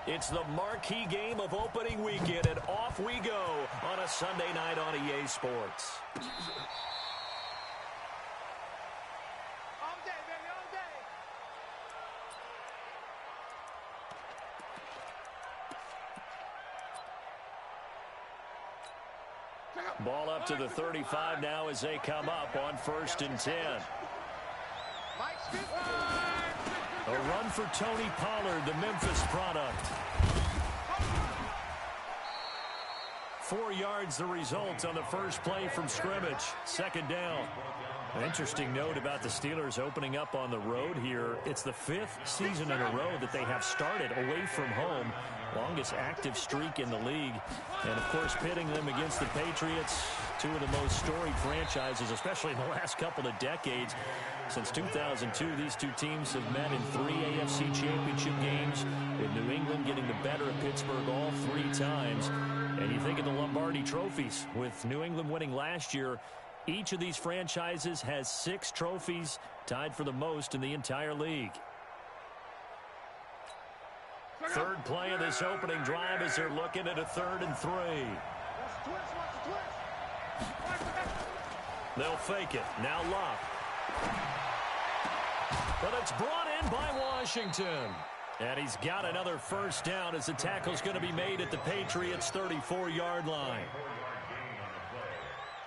It's the marquee game of opening weekend, and off we go on a Sunday night on EA Sports. Ball up to the 35 now as they come up on 1st and 10. A run for Tony Pollard, the Memphis product. 4 yards the result on the first play from scrimmage. 2nd down. An interesting note about the Steelers opening up on the road here. It's the 5th season in a row that they have started away from home. Longest active streak in the league. And, of course, pitting them against the Patriots, two of the most storied franchises, especially in the last couple of decades. Since 2002, these two teams have met in 3 AFC championship games, with New England getting the better of Pittsburgh all 3 times. And you think of the Lombardi trophies, with New England winning last year. Each of these franchises has 6 trophies, tied for the most in the entire league. Third play of this opening drive as they're looking at a 3rd and 3. They'll fake it. Now Luck. But it's brought in by Washington. And he's got another first down as the tackle's going to be made at the Patriots' 34-yard line.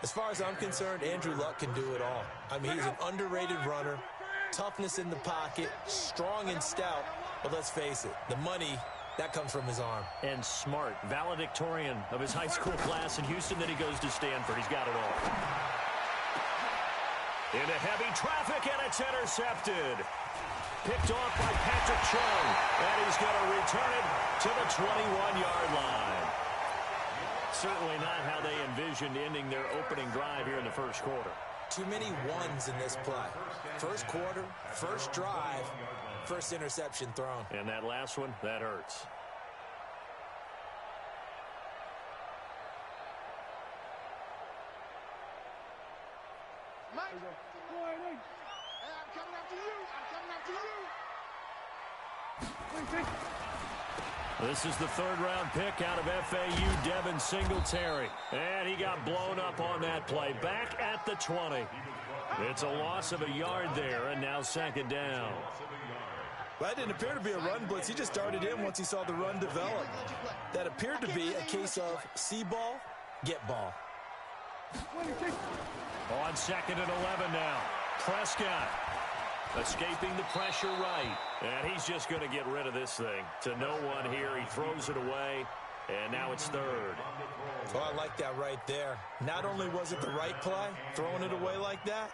As far as I'm concerned, Andrew Luck can do it all. I mean, he's an underrated runner, toughness in the pocket, strong and stout. But let's face it, the money, that comes from his arm. And smart, valedictorian of his high school class in Houston. Then he goes to Stanford. He's got it all. Into heavy traffic, and it's intercepted. Picked off by Patrick Chung, and he's going to return it to the 21-yard line. Certainly not how they envisioned ending their opening drive here in the first quarter. Too many ones in this play. First quarter, first drive, first interception thrown. And that last one, that hurts. Mike, I'm coming after you. This is the 3rd-round pick out of FAU, Devin Singletary. And he got blown up on that play. Back at the 20. It's a loss of a yard there, and now 2nd down. Well, that didn't appear to be a run blitz. He just darted in once he saw the run develop. That appeared to be a case of see ball, get ball. On 2nd and 11 now. Prescott escaping the pressure right. And he's just going to get rid of this thing. To no one here. He throws it away. And now it's 3rd. Oh, I like that right there. Not only was it the right play, throwing it away like that,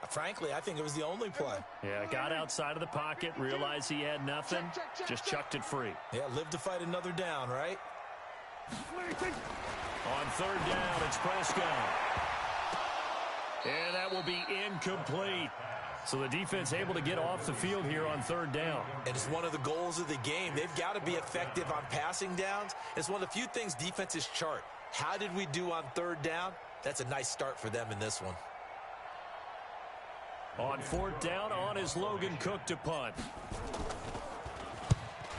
frankly, I think it was the only play. Yeah, got outside of the pocket, realized he had nothing, just chucked it free. Yeah, live to fight another down, right? On 3rd down, it's Prescott. And that will be incomplete. So the defense able to get off the field here on 3rd down. And it's one of the goals of the game. They've got to be effective on passing downs. It's one of the few things defenses chart. How did we do on 3rd down? That's a nice start for them in this one. On 4th down, on is Logan Cook to punt.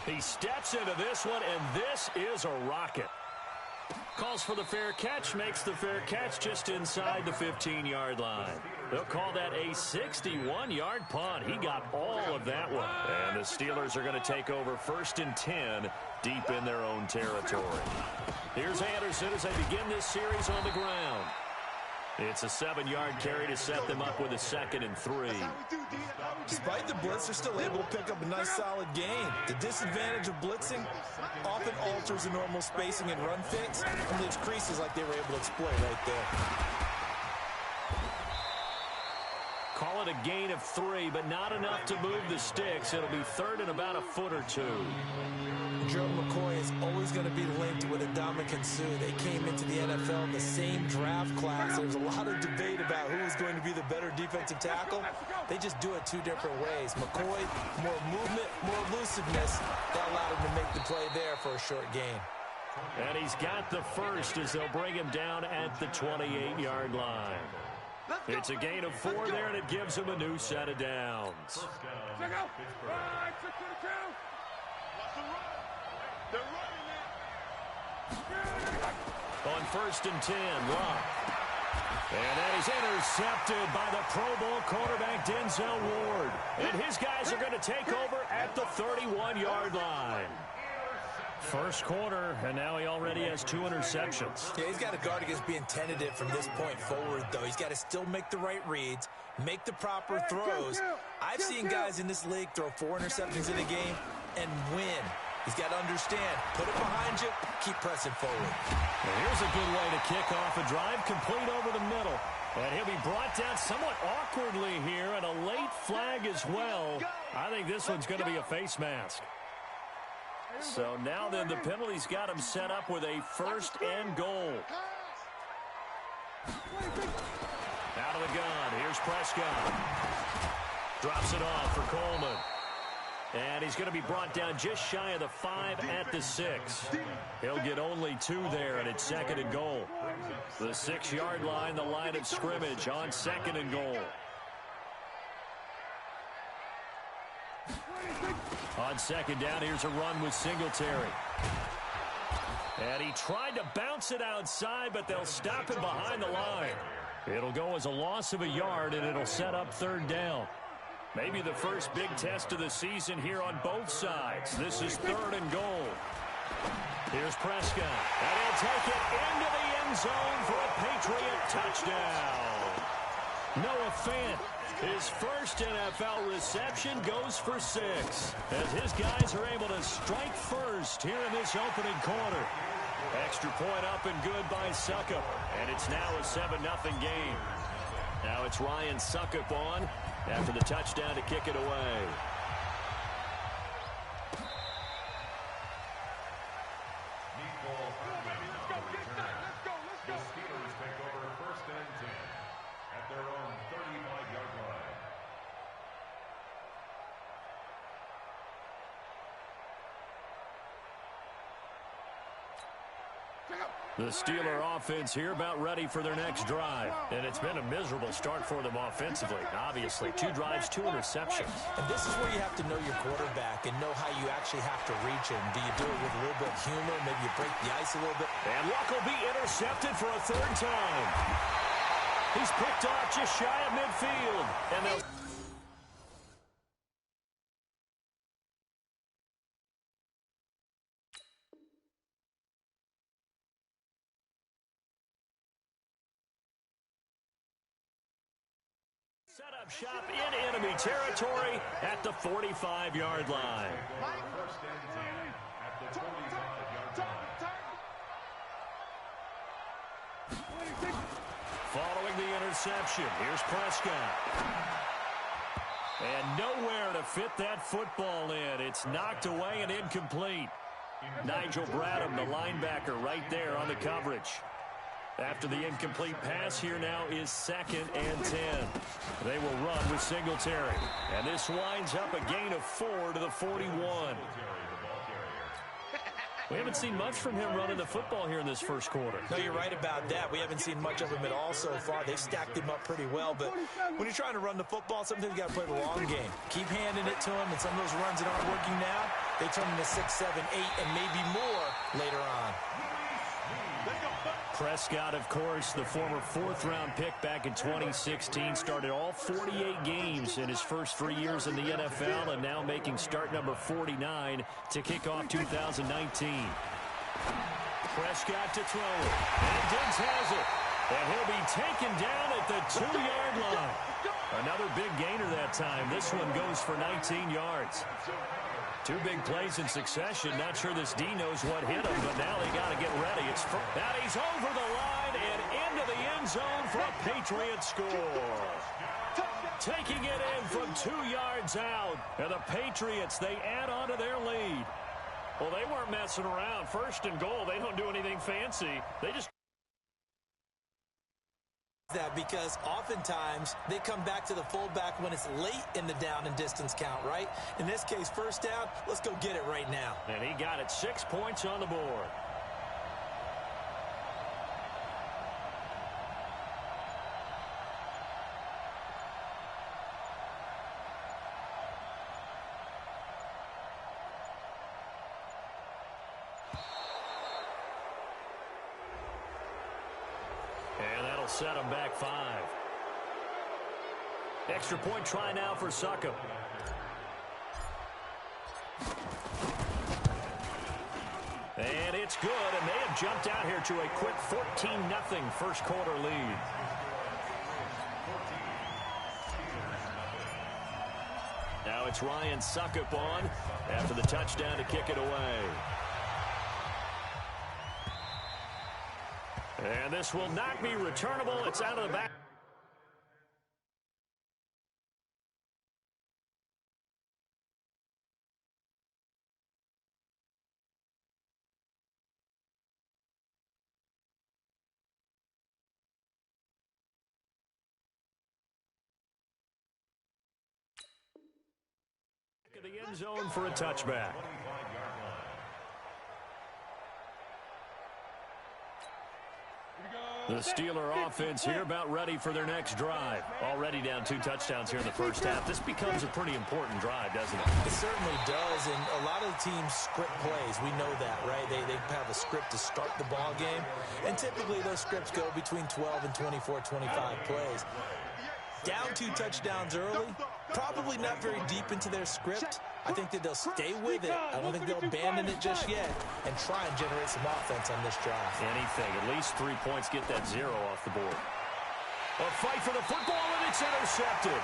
He steps into this one, and this is a rocket. Calls for the fair catch, makes the fair catch just inside the 15-yard line. They'll call that a 61-yard punt. He got all of that one. And the Steelers are going to take over 1st and 10 deep in their own territory. Here's Anderson as they begin this series on the ground. It's a 7-yard carry to set them up with a 2nd and 3. Despite the blitz, they're still able to pick up a nice solid gain. The disadvantage of blitzing often alters the normal spacing and run fits, and leaves creases like they were able to exploit right there. Call it a gain of 3, but not enough to move the sticks. It'll be 3rd and about a foot or 2. Gerald McCoy is always going to be linked with Ndamukong Suh. They came into the NFL in the same draft class. There was a lot of debate about who was going to be the better defensive tackle. They just do it 2 different ways. McCoy, more movement, more elusiveness. That allowed him to make the play there for a short gain. And he's got the first as they'll bring him down at the 28-yard line. It's a gain of 4 there, and it gives him a new set of downs. On 1st and 10, Locke. And that is intercepted by the Pro Bowl quarterback Denzel Ward. And his guys are going to take over at the 31-yard line. First quarter, and now he already has 2 interceptions. Yeah, he's got to guard against being tentative from this point forward, though. He's got to still make the right reads, make the proper throws. I've seen guys in this league throw 4 interceptions in a game and win. He's got to understand, put it behind you, keep pressing forward. And here's a good way to kick off a drive, complete over the middle. And he'll be brought down somewhat awkwardly here, and a late flag as well. I think this one's going to be a face mask. So now then, the penalty's got him set up with a 1st and goal. Out of the gun, here's Prescott. Drops it off for Coleman. And he's going to be brought down just shy of the 5 at the 6. He'll get only 2 there, and it's 2nd and goal. The 6-yard line, the line of scrimmage on 2nd and goal. On 2nd down, here's a run with Singletary. And he tried to bounce it outside, but they'll stop him behind the line. It'll go as a loss of a yard, and it'll set up 3rd down. Maybe the first big test of the season here on both sides. This is 3rd and goal. Here's Prescott. And he'll take it into the end zone for a Patriot touchdown. Noah Fant, his first NFL reception, goes for 6. As his guys are able to strike first here in this opening quarter. Extra point up and good by Succop. And it's now a 7-0 game. Now it's Ryan Succop on after the touchdown to kick it away. The Steelers take over 1st and 10 at their own 35-yard line. The Steeler offense here about ready for their next drive. And it's been a miserable start for them offensively. Obviously, 2 drives, 2 interceptions. And this is where you have to know your quarterback and know how you actually have to reach him. Do you do it with a little bit of humor? Maybe you break the ice a little bit. And Luck will be intercepted for a 3rd time. He's picked off just shy of midfield. And they'll set up shop in enemy territory at the 45-yard line. 1st and 10 at the 45-yard line. Following the interception, here's Prescott. And nowhere to fit that football in. It's knocked away and incomplete. Nigel Bradham, the linebacker, right there on the coverage. After the incomplete pass, here now is 2nd and 10. They will run with Singletary. And this winds up a gain of 4 to the 41. We haven't seen much from him running the football here in this first quarter. No, you're right about that. We haven't seen much of him at all so far. They've stacked him up pretty well, but when you're trying to run the football, sometimes you got to play the long game. Keep handing it to him, and some of those runs that aren't working now, they turn into 6, 7, 8, and maybe more later on. Prescott, of course, the former 4th-round pick back in 2016, started all 48 games in his first 3 years in the NFL, and now making start number 49 to kick off 2019. Prescott to throw it, and Diggs has it, and he'll be taken down at the 2-yard line. Another big gainer that time. This one goes for 19 yards. 2 big plays in succession. Not sure this D knows what hit him, but now they got to get ready. Now he's over the line and into the end zone for a Patriot score. Taking it in from 2 yards out. And the Patriots, they add on to their lead. Well, they weren't messing around. 1st and goal, they don't do anything fancy. They just... That because oftentimes they come back to the fullback when it's late in the down and distance count, right? In this case, 1st down, let's go get it right now. And he got it. 6 points on the board. That'll set them back 5. Extra point try now for Succop. And it's good, and they have jumped out here to a quick 14-0 first quarter lead. Now it's Ryan Succop on after the touchdown to kick it away. And this will not be returnable. It's out of the back. The end zone for a touchback. The Steeler offense here about ready for their next drive. Already down 2 touchdowns here in the first half. This becomes a pretty important drive, doesn't it? It certainly does, and a lot of the teams script plays. We know that, right? They have a script to start the ball game, and typically those scripts go between 12 and 24, 25 plays. Down 2 touchdowns early, probably not very deep into their script. I think that they'll stay with it. I don't think they'll abandon it just yet and try and generate some offense on this drive. Anything. At least 3 points get that 0 off the board. A fight for the football, and it's intercepted.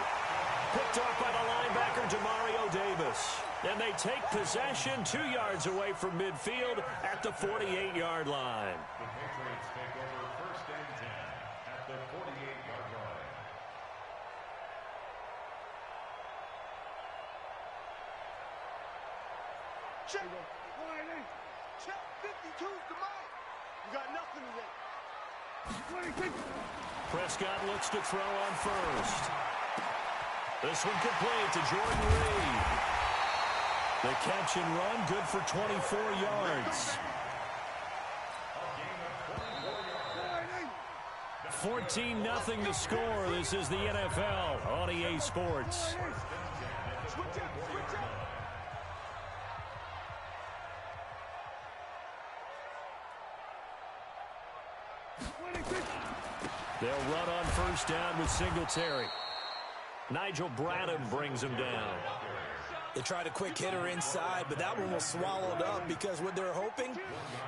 Picked off by the linebacker, Demario Davis. And they take possession 2 yards away from midfield at the 48-yard line. The Patriots take over first and 10 at the 48-yard line. Check. Check. 52's the mic. You got nothing today. Prescott looks to throw on first. This one complete to Jordan Reed. The catch and run, good for 24 yards. 14-0 to score. This is the NFL on EA Sports. Switch up. Switch up. They'll run on first down with Singletary. Nigel Bradham brings him down. They tried a quick hitter inside, but that one was swallowed up because what they're hoping,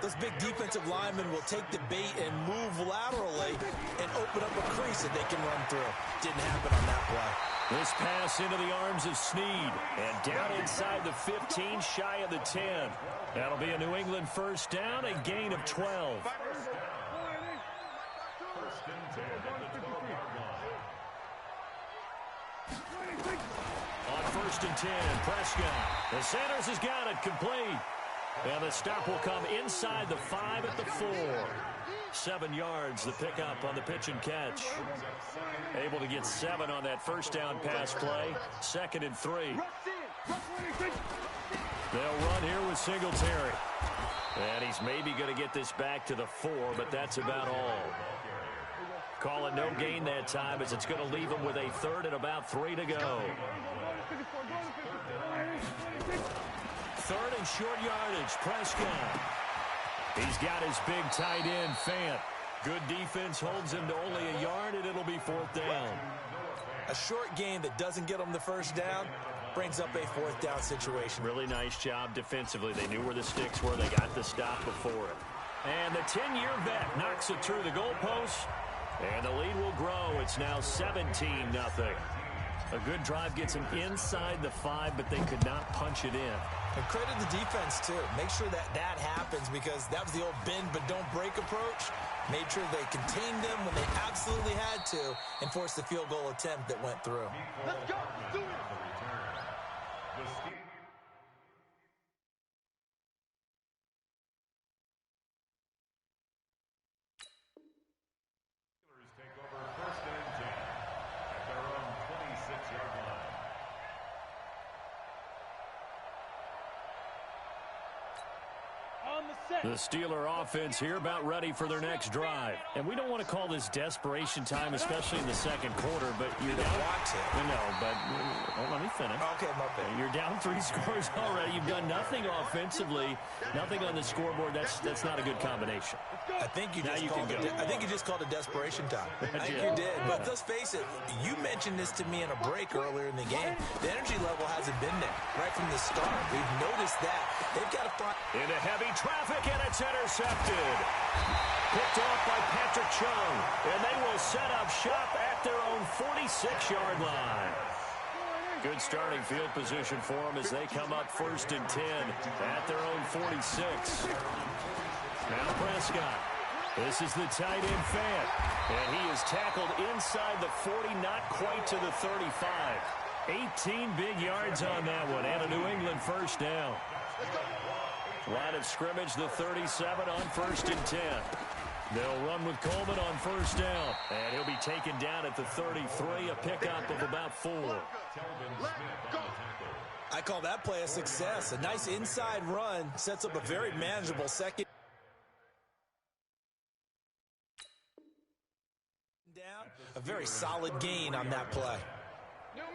those big defensive linemen will take the bait and move laterally and open up a crease that they can run through. Didn't happen on that play. This pass into the arms of Snead, and down inside the 15, shy of the 10. That'll be a New England first down, a gain of 12. On first and 10, Prescott. The Sanders has got it complete. And the stop will come inside the 5 at the 4. 7 yards, the pickup on the pitch and catch. Able to get 7 on that first down pass play. 2nd and 3. They'll run here with Singletary. And he's maybe going to get this back to the 4, but that's about all. Call it no gain that time as it's going to leave him with a 3rd and about 3 to go. 3rd and short yardage, Prescott. He's got his big tight end, Fant. Good defense holds him to only a yard, and it'll be 4th down. A short gain that doesn't get them the first down brings up a 4th down situation. Really nice job defensively. They knew where the sticks were. They got the stop before it. And the 10-year vet knocks it through the goalpost. And the lead will grow. It's now 17-0. A good drive gets them inside the 5, but they could not punch it in. And credit the defense, too. Make sure that that happens because that was the old bend but don't break approach. Made sure they contained them when they absolutely had to and forced the field goal attempt that went through. Let's go. Do it. The Steeler offense here about ready for their next drive. And we don't want to call this desperation time, especially in the second quarter, but you're down. No, but let me finish. Okay, my bad. You're down 3 scores already. You've done nothing offensively, nothing on the scoreboard. That's not a good combination. I think you just called it desperation time. I think you did. But let's face it, you mentioned this to me in a break earlier in the game. The energy level hasn't been there right from the start. We've noticed that. They've got to find into heavy traffic, and it's intercepted. Picked off by Patrick Chung, and they will set up shop at their own 46-yard line. Good starting field position for them as they come up 1st and 10 at their own 46. Now Prescott. This is the tight end Fant, and he is tackled inside the 40, not quite to the 35. 18 big yards on that one, and a New England first down. Line of scrimmage, the 37 on 1st and 10. They'll run with Coleman on 1st down, and he'll be taken down at the 33, a pickup of about 4. I call that play a success. A nice inside run sets up a very manageable second down. A very solid gain on that play.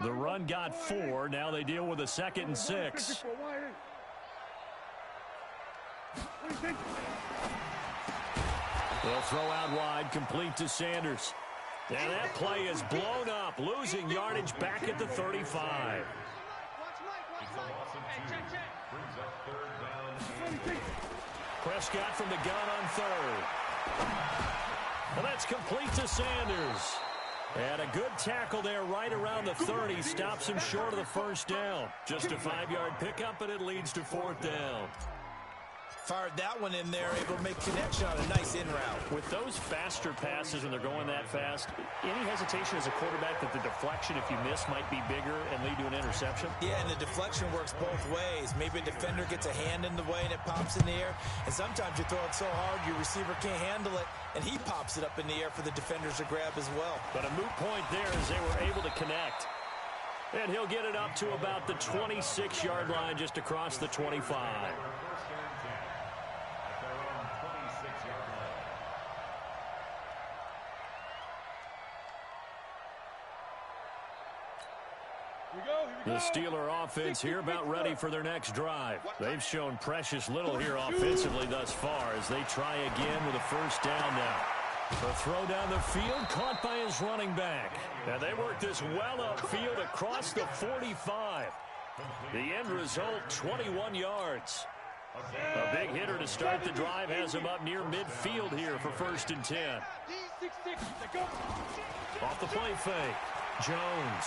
The run got 4. Now they deal with a 2nd and 6. They'll throw out wide, complete to Sanders. And that play is blown up, losing yardage back at the 35. Prescott from the gun on 3rd. Well, that's complete to Sanders. And a good tackle there right around the 30. Stops him short of the first down. Just a 5-yard pickup, and it leads to 4th down. Fired that one in there, able to make connection on a nice in route. With those faster passes and they're going that fast, any hesitation as a quarterback that the deflection, if you miss, might be bigger and lead to an interception? Yeah, and the deflection works both ways. Maybe a defender gets a hand in the way and it pops in the air. And sometimes you throw it so hard your receiver can't handle it, and he pops it up in the air for the defenders to grab as well. But a moot point there as they were able to connect. And he'll get it up to about the 26-yard line just across the 25. The Steeler offense here about ready for their next drive. They've shown precious little here offensively thus far as they try again with a first down now. The throw down the field caught by his running back. And they work this well upfield across the 45. The end result, 21 yards. A big hitter to start the drive has him up near midfield here for 1st and 10. Off the play fake. Jones.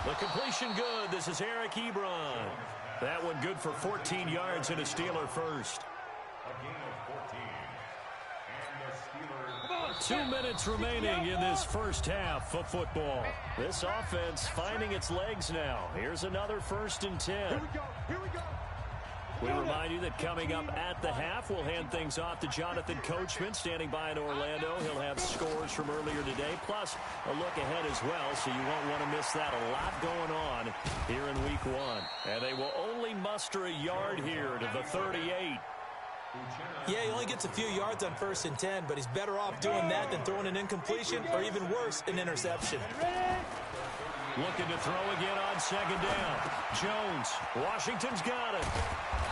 The completion good. This is Eric Ebron. That one good for 14 yards and a Steeler first. A gain of 14. And the Steelers 2 minutes remaining in this first half of football. This offense finding its legs now. Here's another 1st and 10. Here we go. We remind you that coming up at the half, we'll hand things off to Jonathan Coachman standing by in Orlando. He'll have scores from earlier today, plus a look ahead as well, so you won't want to miss that. A lot going on here in Week 1. And they will only muster a yard here to the 38. Yeah, he only gets a few yards on 1st and 10, but he's better off doing that than throwing an incompletion or even worse, an interception. Looking to throw again on 2nd down. Jones, Washington's got it.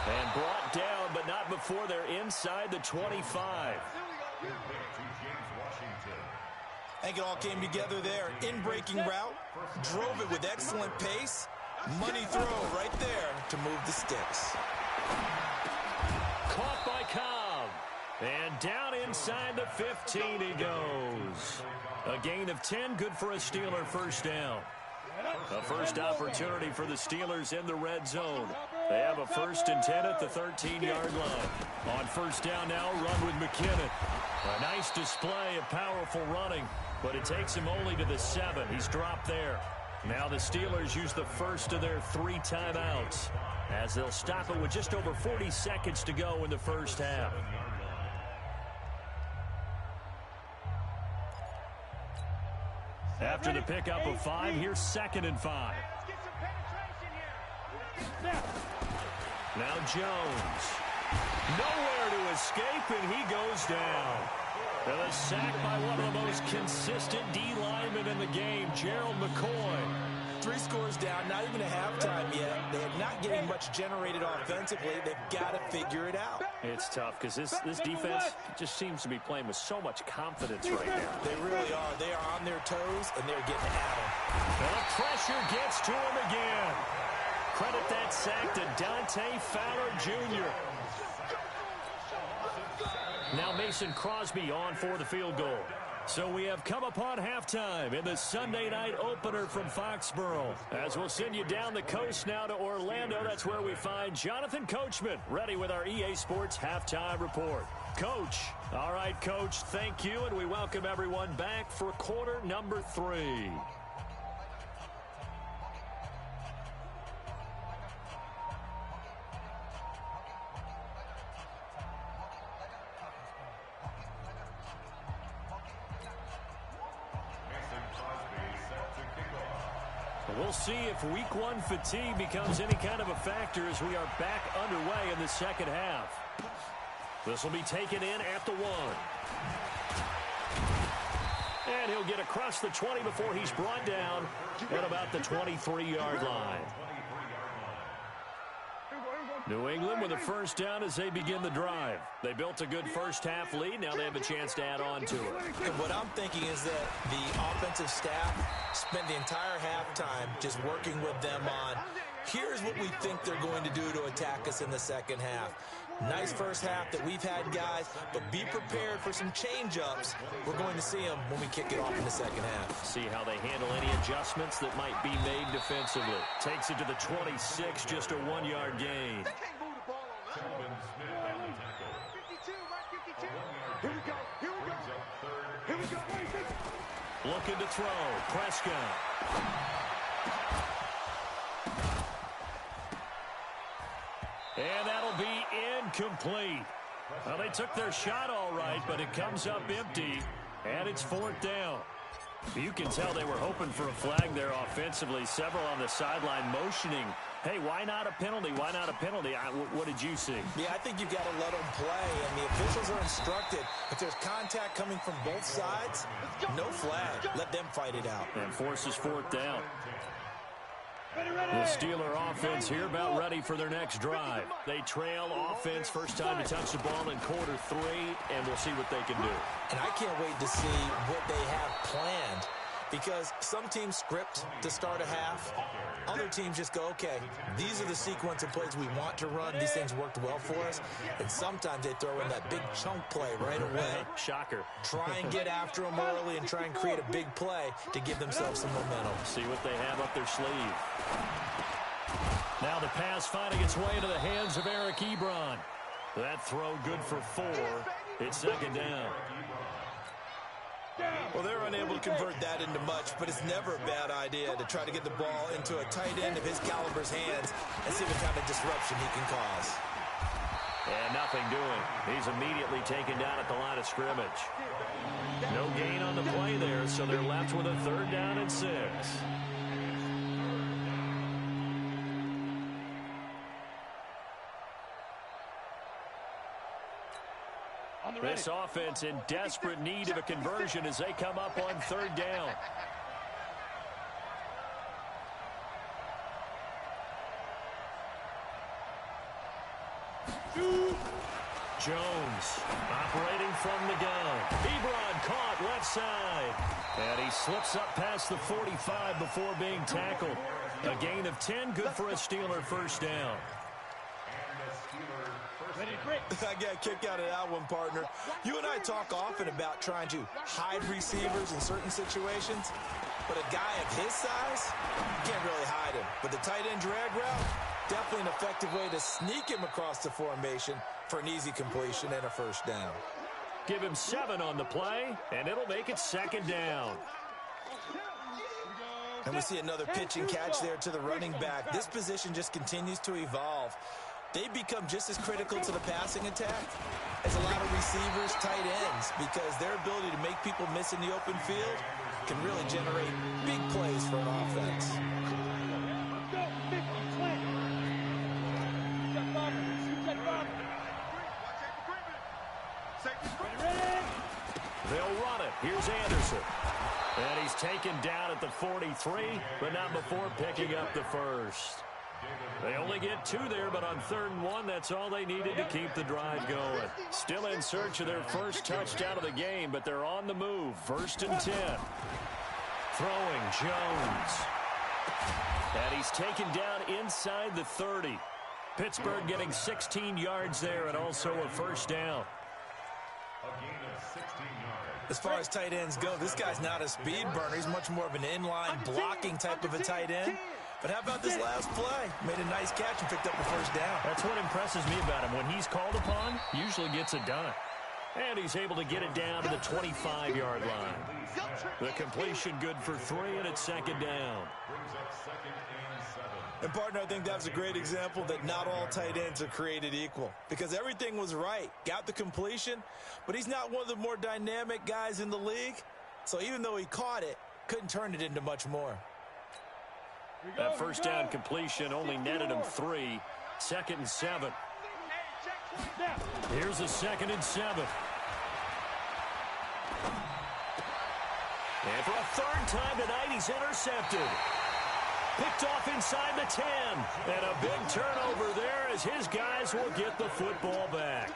And brought down, but not before they're inside the 25. I think it all came together there. In-breaking route, drove it with excellent pace. Money throw right there to move the sticks. Caught by Cobb. And down inside the 15 he goes. A gain of 10, good for a Steeler first down. A first opportunity for the Steelers in the red zone. They have a 1st and 10 at the 13-yard line. On 1st down now, run with McKinnon. A nice display of powerful running, but it takes him only to the 7. He's dropped there. Now the Steelers use the first of their 3 timeouts as they'll stop it with just over 40 seconds to go in the first half. After the pickup of 5, here's 2nd and 5. Now Jones. Nowhere to escape, and he goes down. And a sack by one of the most consistent D linemen in the game, Gerald McCoy. 3 scores down, not even a halftime yet. They are not getting much generated offensively. They've got to figure it out. It's tough because this defense just seems to be playing with so much confidence right now. They really are. They are on their toes, and they're getting at them. And the pressure gets to him again. Credit that sack to Dante Fowler Jr. Now Mason Crosby on for the field goal. So we have come upon halftime in the Sunday night opener from Foxborough. As we'll send you down the coast now to Orlando, that's where we find Jonathan Coachman ready with our EA Sports halftime report. Coach. All right, Coach, thank you, and we welcome everyone back for quarter number 3. We'll see if week 1 fatigue becomes any kind of a factor as we are back underway in the second half. This will be taken in at the 1. And he'll get across the 20 before he's brought down at about the 23-yard line. New England with a first down as they begin the drive. They built a good first-half lead. Now they have a chance to add on to it. And what I'm thinking is that the offensive staff spent the entire halftime just working with them on, here's what we think they're going to do to attack us in the second half. Nice first half that we've had, guys, but be prepared for some change-ups. We're going to see them when we kick it off in the second half. See how they handle any adjustments that might be made defensively. Takes it to the 26, just a 1-yard gain. Looking to throw. Prescott. And that'll be incomplete. Well, they took their shot all right, but it comes up empty, and it's 4th down. You can tell they were hoping for a flag there offensively. Several on the sideline motioning, hey, why not a penalty? Why not a penalty? What did you see? Yeah, I think you've got to let them play, and the officials are instructed. If there's contact coming from both sides, no flag. Let them fight it out. And forces 4th down. The Steeler offense here about ready for their next drive. They trail offense, first time to touch the ball in quarter 3, and we'll see what they can do. And I can't wait to see what they have planned, because some teams script to start a half. Other teams just go, okay, these are the sequence of plays we want to run. These things worked well for us. And sometimes they throw in that big chunk play right away. Shocker. Try and get after them early and try and create a big play to give themselves some momentum. See what they have up their sleeve. Now the pass finding its way into the hands of Eric Ebron. That throw good for 4. It's 2nd down. Well, they're unable to convert that into much, but it's never a bad idea to try to get the ball into a tight end of his caliber's hands and see what kind of disruption he can cause. And nothing doing. He's immediately taken down at the line of scrimmage. No gain on the play there, so they're left with a 3rd down and 6. This offense in desperate need of a conversion as they come up on 3rd down. Jones operating from the gun. Ebron caught left side. And he slips up past the 45 before being tackled. A gain of 10, good for a Steeler first down. I got a kick out of that one, partner. You and I talk often about trying to hide receivers in certain situations, but a guy of his size, you can't really hide him. But the tight end drag route, definitely an effective way to sneak him across the formation for an easy completion and a first down. Give him 7 on the play, and it'll make it 2nd down. And we see another pitch and catch there to the running back. This position just continues to evolve. They become just as critical to the passing attack as a lot of receivers, tight ends, because their ability to make people miss in the open field can really generate big plays for an offense. They'll run it. Here's Anderson. And he's taken down at the 43, but not before picking up the first. They only get 2 there, but on 3rd and 1, that's all they needed to keep the drive going. Still in search of their first touchdown of the game, but they're on the move. 1st and 10. Throwing Jones. And he's taken down inside the 30. Pittsburgh getting 16 yards there and also a first down. A gain of 16 yards. As far as tight ends go, this guy's not a speed burner. He's much more of an inline blocking type of a tight end. But how about this last play? Made a nice catch and picked up the first down. That's what impresses me about him. When he's called upon, usually gets it done. And he's able to get it down to the 25-yard line. The completion good for 3, and it's 2nd down. Brings up 2nd and 7. And, partner, I think that was a great example that not all tight ends are created equal. Because everything was right. Got the completion, but he's not one of the more dynamic guys in the league. So even though he caught it, couldn't turn it into much more. That first down completion only netted him 3. 2nd and 7. Here's a 2nd and 7. And for a 3rd time tonight, he's intercepted. Picked off inside the 10. And a big turnover there as his guys will get the football back.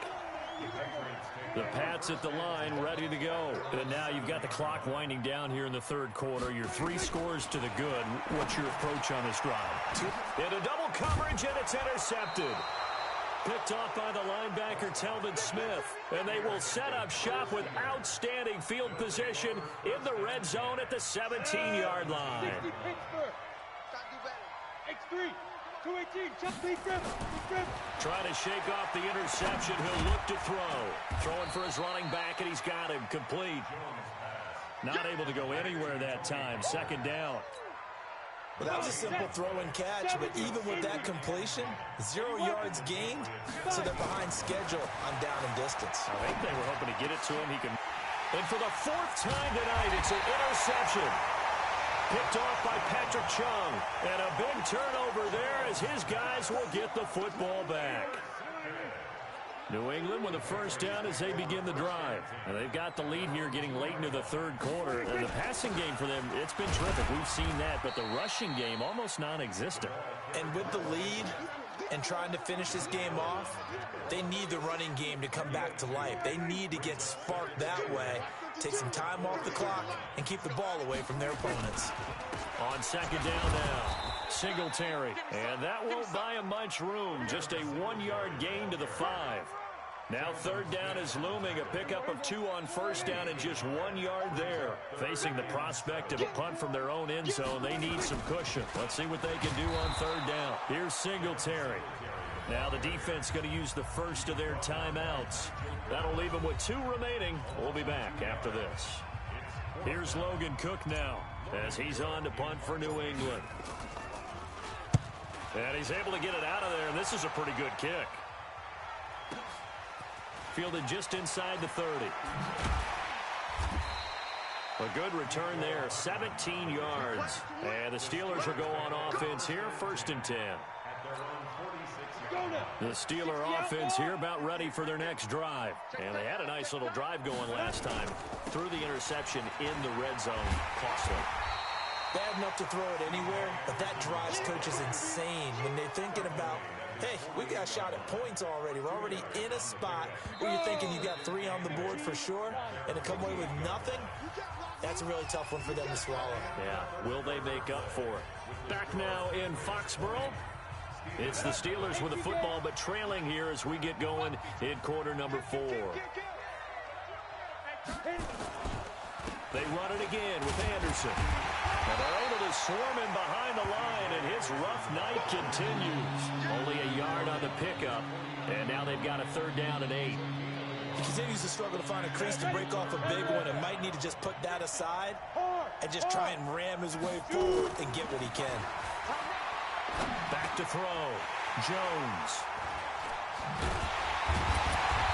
The Pats at the line ready to go. And now you've got the clock winding down here in the 3rd quarter. You're 3 scores to the good. What's your approach on this drive? In a double coverage, and it's intercepted. Picked off by the linebacker, Telvin Smith. And they will set up shop with outstanding field position in the red zone at the 17-yard line. X3, 218, Trying to shake off the interception. He'll look to throw. Throwing for his running back, and he's got him complete. Not able to go anywhere that time. 2nd down. Well, that was a simple throw and catch, but even with that completion, 0 yards gained, so they're behind schedule on down and distance. I think they were hoping to get it to him. And for the 4th time tonight, it's an interception. Picked off by Patrick Chung. And a big turnover there as his guys will get the football back. New England with a first down as they begin the drive. And they've got the lead here getting late into the 3rd quarter. And the passing game for them, it's been terrific. We've seen that. But the rushing game, almost non-existent. And with the lead and trying to finish this game off, they need the running game to come back to life. They need to get sparked that way, take some time off the clock, and keep the ball away from their opponents. On 2nd down now. Singletary. And that won't buy him much room. Just a 1-yard gain to the 5. Now 3rd down is looming. A pickup of 2 on 1st down and just 1 yard there. Facing the prospect of a punt from their own end zone, they need some cushion. Let's see what they can do on 3rd down. Here's Singletary. Now the defense going to use the first of their timeouts. That'll leave them with 2 remaining. We'll be back after this. Here's Logan Cook now as he's on to punt for New England. And he's able to get it out of there, and this is a pretty good kick. Fielded just inside the 30. A good return there, 17 yards. And the Steelers will go on offense here, 1st and 10. The Steeler offense here about ready for their next drive. And they had a nice little drive going last time. Threw the interception in the red zone. Costly. Bad enough to throw it anywhere, but that drives coaches insane when they're thinking about, hey, we got a shot at points already. We're already in a spot where you're thinking you got 3 on the board for sure, and to come away with nothing, that's a really tough one for them to swallow. Yeah, will they make up for it? Back now in Foxborough. It's the Steelers with the football, but trailing here as we get going in quarter number 4. They run it again with Anderson. And they're able to swarm him behind the line, and his rough night continues. Only a yard on the pickup, and now they've got a 3rd down and 8. He continues to struggle to find a crease to break off a big one and might need to just put that aside and just try and ram his way forward and get what he can. Back to throw. Jones.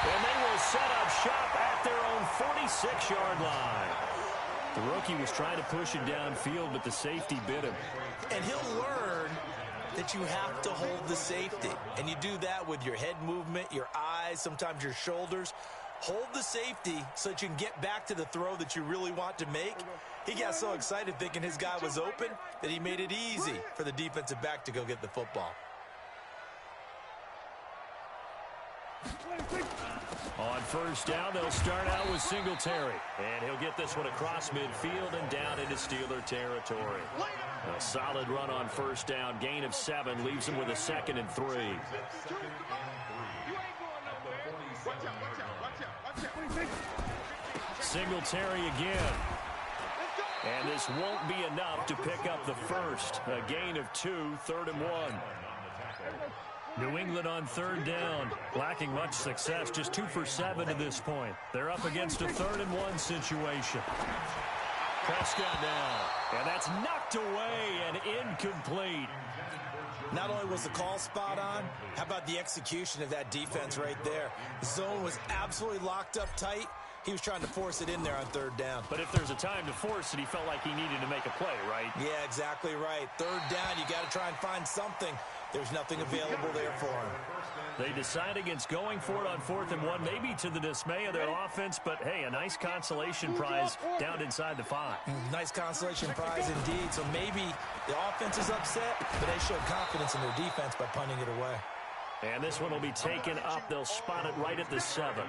And they will set up shop at their own 46-yard line. The rookie was trying to push it downfield, but the safety bit him. And he'll learn that you have to hold the safety. And you do that with your head movement, your eyes, sometimes your shoulders. Hold the safety so that you can get back to the throw that you really want to make. He got so excited thinking his guy was open that he made it easy for the defensive back to go get the football. On first down, they'll start out with Singletary. And he'll get this one across midfield and down into Steeler territory. A solid run on first down. Gain of 7 leaves him with a 2nd and 3. Singletary again. And this won't be enough to pick up the first. A gain of 2, 3rd and 1. New England on third down, lacking much success, just 2 for 7 to this point. They're up against a 3rd and 1 situation. Prescott now, and that's knocked away and incomplete. Not only was the call spot on, how about the execution of that defense right there? The zone was absolutely locked up tight. He was trying to force it in there on third down. But if there's a time to force it, he felt like he needed to make a play, right? Yeah, exactly right. Third down, you got to try and find something. There's nothing available there for him. They decide against going for it on 4th and 1, maybe to the dismay of their offense, but hey, a nice consolation prize down inside the 5. Nice consolation prize indeed. So maybe the offense is upset, but they showed confidence in their defense by punting it away. And this one will be taken up. They'll spot it right at the 7.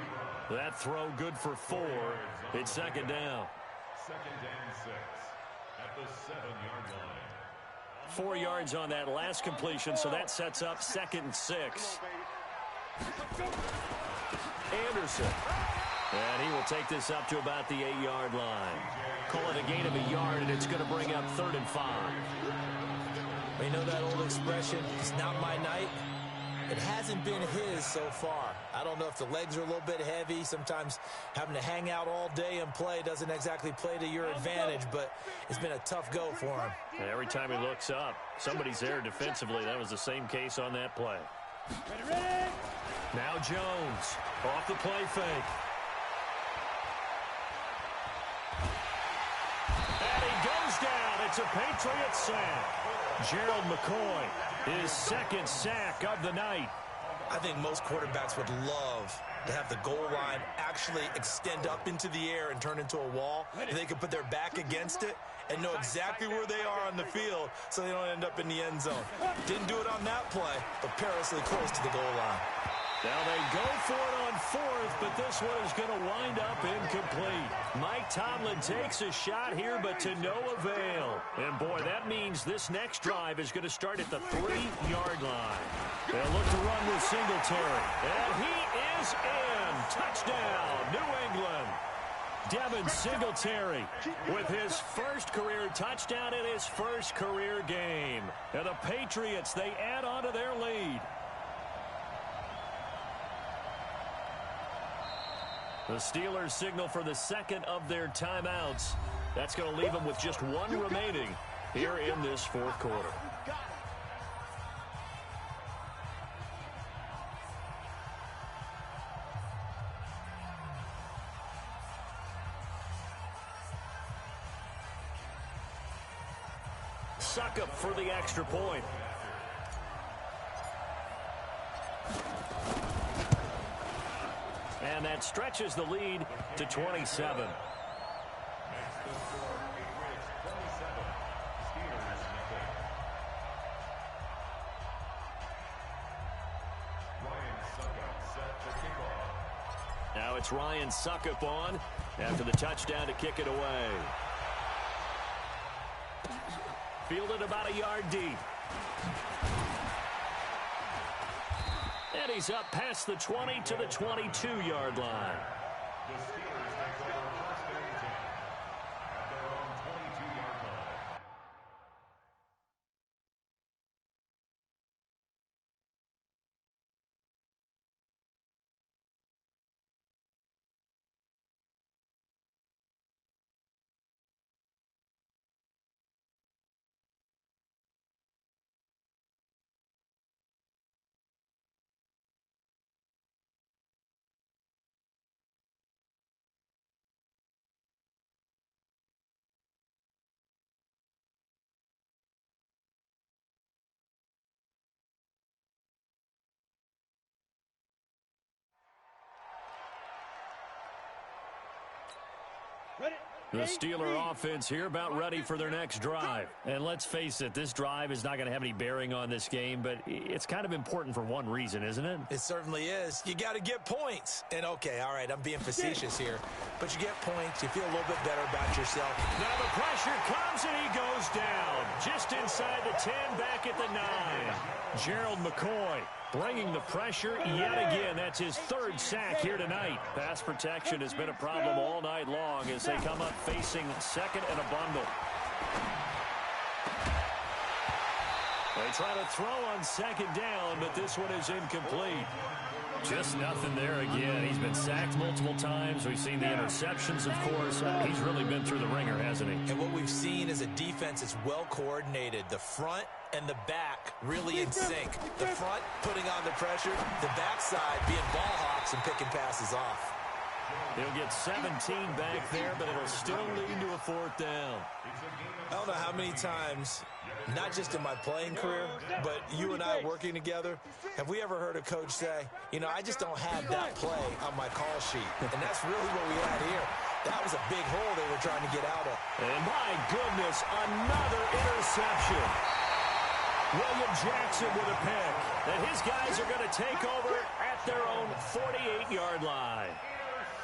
That throw good for 4. It's 2nd down. 2nd and 6 at the 7-yard line. 4 yards on that last completion, so that sets up 2nd and 6. Anderson. And he will take this up to about the 8-yard line. Call it a gain of a yard, and it's going to bring up 3rd and 5. Well, you know that old expression, it's not my night? It hasn't been his so far. I don't know if the legs are a little bit heavy. Sometimes having to hang out all day and play doesn't exactly play to your advantage, but it's been a tough go for him. And every time he looks up, somebody's there defensively. That was the same case on that play. Now Jones off the play fake. And he goes down. It's a Patriots sack. Gerald McCoy, his 2nd sack of the night. I think most quarterbacks would love to have the goal line actually extend up into the air and turn into a wall. They could put their back against it and know exactly where they are on the field so they don't end up in the end zone. Didn't do it on that play, but perilously close to the goal line. Now they go for it on 4th, but this one is going to wind up incomplete. Mike Tomlin takes a shot here, but to no avail. And boy, that means this next drive is going to start at the 3-yard line. They'll look to run with Singletary. And he is in. Touchdown, New England. Devin Singletary with his first career touchdown in his first career game. And the Patriots, they add on to their lead. The Steelers signal for the 2nd of their timeouts. That's going to leave them with just 1 remaining here in this 4th quarter. Suck up for the extra point. And that stretches the lead to 27. Now it's Ryan Suckup on after the touchdown to kick it away. Fielded about a yard deep. And he's up past the 20 to the 22-yard line. The Steeler offense here about ready for their next drive. And let's face it, this drive is not going to have any bearing on this game, but it's kind of important for one reason, isn't it? It certainly is. You got to get points. And, okay, all right, I'm being facetious here. But you get points, you feel a little bit better about yourself. Now the pressure comes, and he goes down. Just inside the 10, back at the 9. Gerald McCoy bringing the pressure yet again. That's his third sack here tonight. Pass protection has been a problem all night long as they come up facing second and a bundle. They try to throw on second down, but this one is incomplete. Just nothing there again. He's been sacked multiple times. We've seen the interceptions, of course. He's really been through the ringer, hasn't he? And what we've seen is a defense that's well coordinated. The front and the back really in sync. The front putting on the pressure, the backside being ball hawks and picking passes off. He'll get 17 back there, but it'll still lead to a fourth down. I don't know how many times, not just in my playing career, but you and I working together, have we ever heard a coach say, you know, I just don't have that play on my call sheet. And that's really what we had here. That was a big hole they were trying to get out of. And my goodness, another interception. William Jackson with a pick. And his guys are going to take over at their own 48-yard line.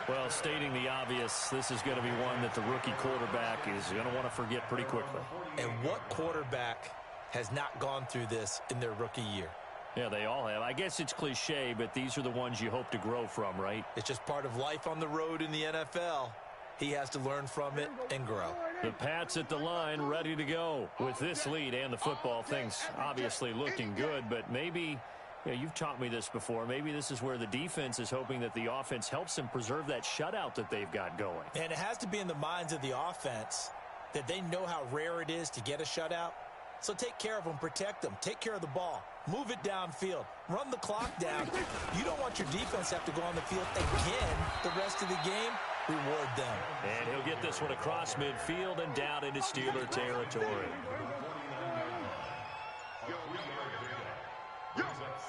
Well, stating the obvious, this is going to be one that the rookie quarterback is going to want to forget pretty quickly. And what quarterback has not gone through this in their rookie year? Yeah, they all have. I guess it's cliche, but these are the ones you hope to grow from, right? It's just part of life on the road in the NFL. He has to learn from it and grow. The Pats at the line ready to go. With this lead and the football, things obviously looking good, but maybe... Yeah, you've taught me this before. Maybe this is where the defense is hoping that the offense helps them preserve that shutout that they've got going. And it has to be in the minds of the offense that they know how rare it is to get a shutout. So take care of them, protect them, take care of the ball, move it downfield, run the clock down. You don't want your defense to have to go on the field again the rest of the game. Reward them. And he'll get this one across midfield and down into Steeler territory.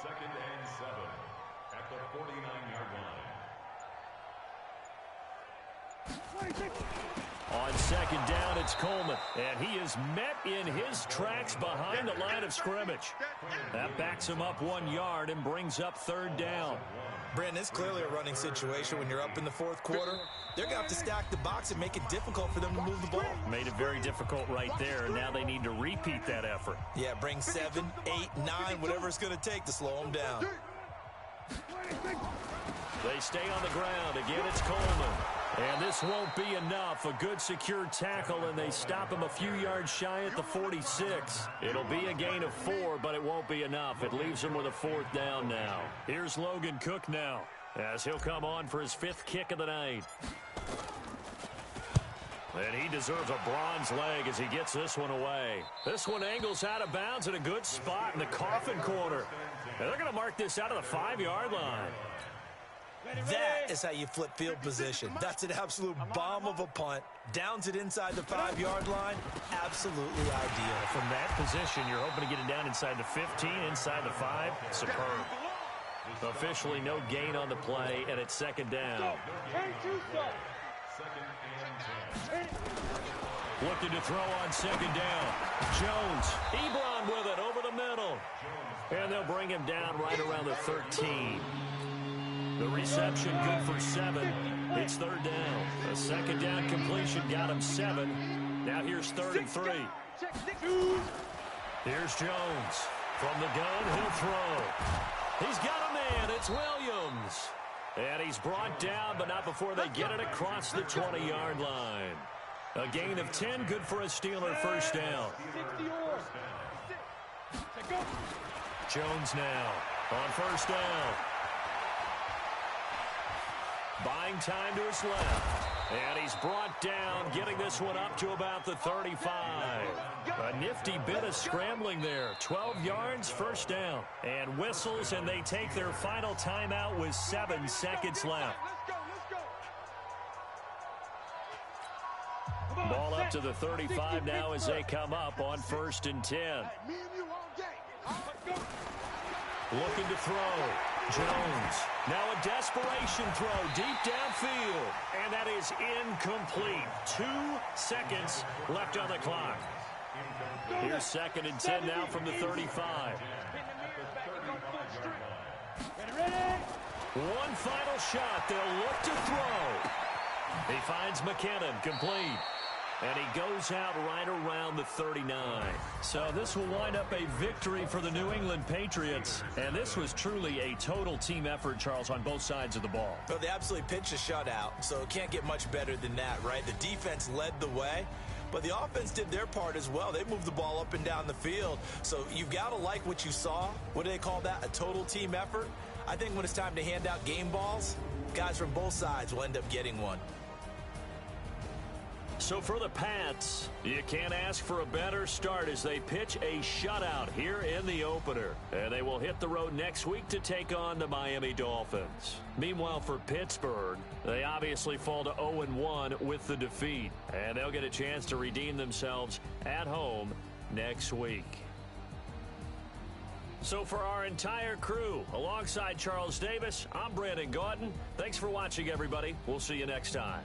Second and 7 at the 49-yard line. On second down, it's Coleman. And he is met in his tracks behind the line of scrimmage. That backs him up 1 yard and brings up third down. Brandon, it's clearly a running situation when you're up in the fourth quarter. They're going to have to stack the box and make it difficult for them to move the ball. Made it very difficult right there. Now they need to repeat that effort. Yeah, bring 7, 8, 9, whatever it's going to take to slow them down. They stay on the ground. Again, it's Coleman. And this won't be enough. A good secured tackle, and they stop him a few yards shy at the 46. It'll be a gain of 4, but it won't be enough. It leaves him with a fourth down now. Here's Logan Cook now, as he'll come on for his 5th kick of the night. And he deserves a bronze leg as he gets this one away. This one angles out of bounds at a good spot in the coffin corner. And they're going to mark this out of the 5-yard line. That is how you flip field position. That's an absolute bomb of a punt. Downs it inside the 5-yard line. Absolutely ideal. From that position, you're hoping to get it down inside the 15, inside the 5. Superb. Officially no gain on the play, and it's second down. Looking to throw on second down. Jones. Ebron with it over the middle. And they'll bring him down right around the 13. The reception good for 7. It's third down. A second down completion got him 7. Now here's 3rd and 3. Here's Jones. From the gun, he'll throw. He's got a man. It's Williams. And he's brought down, but not before they get it across the 20-yard line. A gain of 10, good for a Steeler first down. Jones now on first down. Buying time to his left. And he's brought down, getting this one up to about the 35. A nifty bit of scrambling there. 12 yards, first down. And whistles, and they take their final timeout with 7 seconds left. Ball up to the 35 now as they come up on 1st and 10. Looking to throw. Jones. Now a desperation throw deep downfield. And that is incomplete. 2 seconds left on the clock. Here's 2nd and 10 now from the 35. One final shot. They'll look to throw. He finds McKinnon, complete. And he goes out right around the 39. So this will wind up a victory for the New England Patriots. And this was truly a total team effort, Charles, on both sides of the ball. Well, they absolutely pitched a shutout, so it can't get much better than that, right? The defense led the way, but the offense did their part as well. They moved the ball up and down the field. So you've got to like what you saw. What do they call that? A total team effort? I think when it's time to hand out game balls, guys from both sides will end up getting one. So for the Pats, you can't ask for a better start as they pitch a shutout here in the opener. And they will hit the road next week to take on the Miami Dolphins. Meanwhile, for Pittsburgh, they obviously fall to 0-1 with the defeat. And they'll get a chance to redeem themselves at home next week. So for our entire crew, alongside Charles Davis, I'm Brandon Gaudin. Thanks for watching, everybody. We'll see you next time.